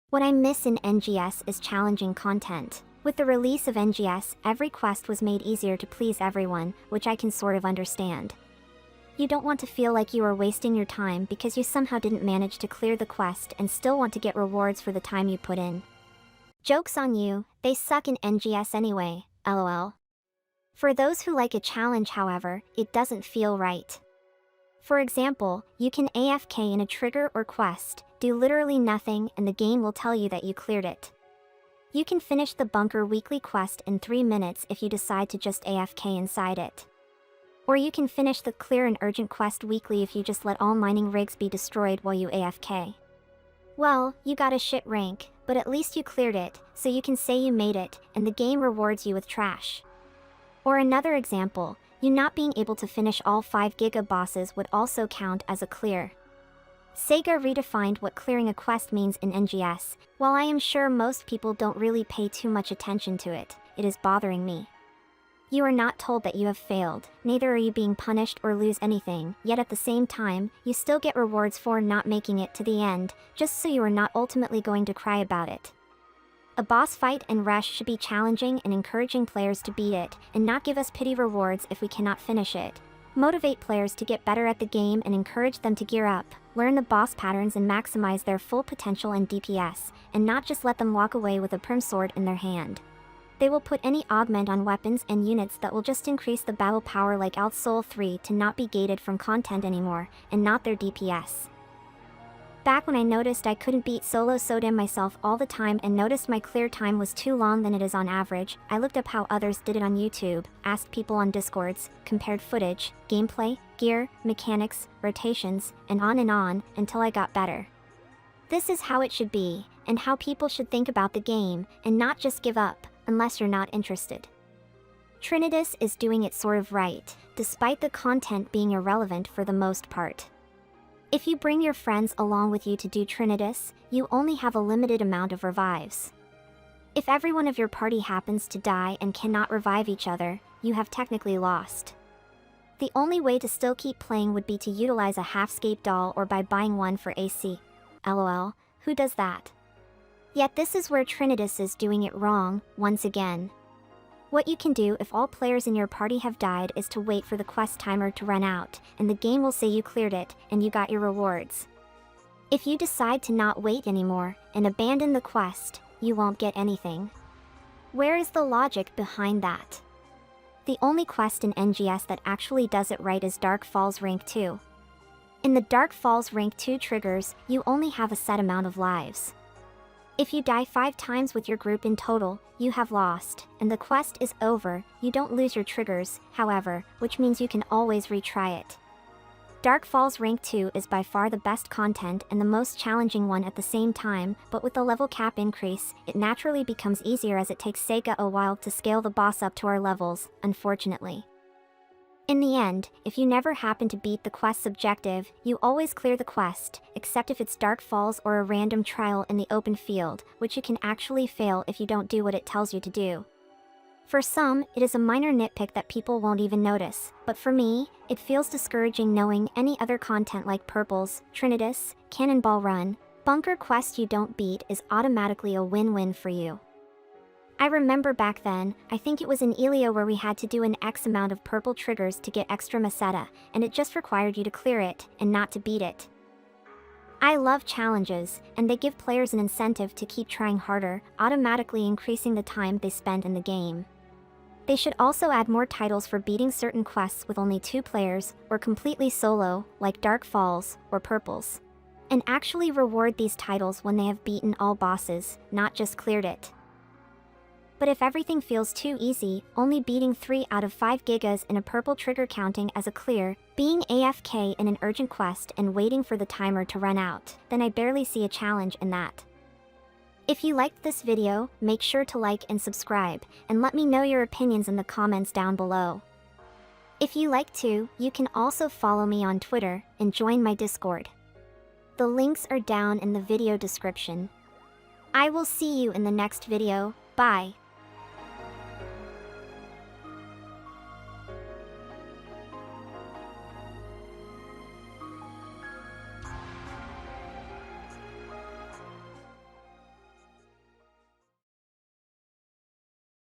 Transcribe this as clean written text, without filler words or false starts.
What I miss in NGS is challenging content. With the release of NGS, every quest was made easier to please everyone, which I can sort of understand. You don't want to feel like you are wasting your time because you somehow didn't manage to clear the quest and still want to get rewards for the time you put in. Joke's on you, they suck in NGS anyway, lol. For those who like a challenge, however, it doesn't feel right. For example, you can AFK in a trigger or quest, do literally nothing, and the game will tell you that you cleared it. You can finish the bunker weekly quest in 3 minutes if you decide to just AFK inside it. Or you can finish the clear and urgent quest weekly if you just let all mining rigs be destroyed while you AFK. Well, you got a shit rank, but at least you cleared it, so you can say you made it, and the game rewards you with trash. Or another example, you not being able to finish all 5 Giga bosses would also count as a clear. SEGA redefined what clearing a quest means in NGS. While I am sure most people don't really pay too much attention to it, it is bothering me. You are not told that you have failed, neither are you being punished or lose anything, yet at the same time, you still get rewards for not making it to the end, just so you are not ultimately going to cry about it. A boss fight and rush should be challenging and encouraging players to beat it, and not give us pity rewards if we cannot finish it. Motivate players to get better at the game and encourage them to gear up, learn the boss patterns and maximize their full potential and DPS, and not just let them walk away with a Primm Sword in their hand. They will put any augment on weapons and units that will just increase the battle power, like Soul 3 to not be gated from content anymore, and not their DPS. Back when I noticed I couldn't beat solo SODAM myself all the time and noticed my clear time was too long than it is on average, I looked up how others did it on YouTube, asked people on Discords, compared footage, gameplay, gear, mechanics, rotations, and on, until I got better. This is how it should be, and how people should think about the game, and not just give up, unless you're not interested. Trinitas is doing it sort of right, despite the content being irrelevant for the most part. If you bring your friends along with you to do Trinitas, you only have a limited amount of revives. If everyone of your party happens to die and cannot revive each other, you have technically lost. The only way to still keep playing would be to utilize a half-scape doll or by buying one for AC. LOL, who does that? Yet this is where Trinitas is doing it wrong, once again. What you can do if all players in your party have died is to wait for the quest timer to run out, and the game will say you cleared it, and you got your rewards. If you decide to not wait anymore, and abandon the quest, you won't get anything. Where is the logic behind that? The only quest in NGS that actually does it right is Falz Rank 2. In the Falz Rank 2 triggers, you only have a set amount of lives. If you die 5 times with your group in total, you have lost, and the quest is over. You don't lose your triggers, however, which means you can always retry it. Falz Rank 2 is by far the best content and the most challenging one at the same time, but with the level cap increase, it naturally becomes easier as it takes SEGA a while to scale the boss up to our levels, unfortunately. In the end, if you never happen to beat the quest's objective, you always clear the quest, except if it's Dark Falls or a random trial in the open field, which you can actually fail if you don't do what it tells you to do. For some, it is a minor nitpick that people won't even notice, but for me, it feels discouraging knowing any other content like Purple's, Trinitas, Cannonball Run, Bunker quest you don't beat is automatically a win-win for you. I remember back then, I think it was in Elio where we had to do an X amount of purple triggers to get extra Meseta, and it just required you to clear it, and not to beat it. I love challenges, and they give players an incentive to keep trying harder, automatically increasing the time they spend in the game. They should also add more titles for beating certain quests with only 2 players, or completely solo, like Dark Falls, or Purple's. And actually reward these titles when they have beaten all bosses, not just cleared it. But if everything feels too easy, only beating 3 out of 5 gigas in a purple trigger counting as a clear, being AFK in an urgent quest and waiting for the timer to run out, then I barely see a challenge in that. If you liked this video, make sure to like and subscribe, and let me know your opinions in the comments down below. If you like to, you can also follow me on Twitter and join my Discord. The links are down in the video description. I will see you in the next video. Bye.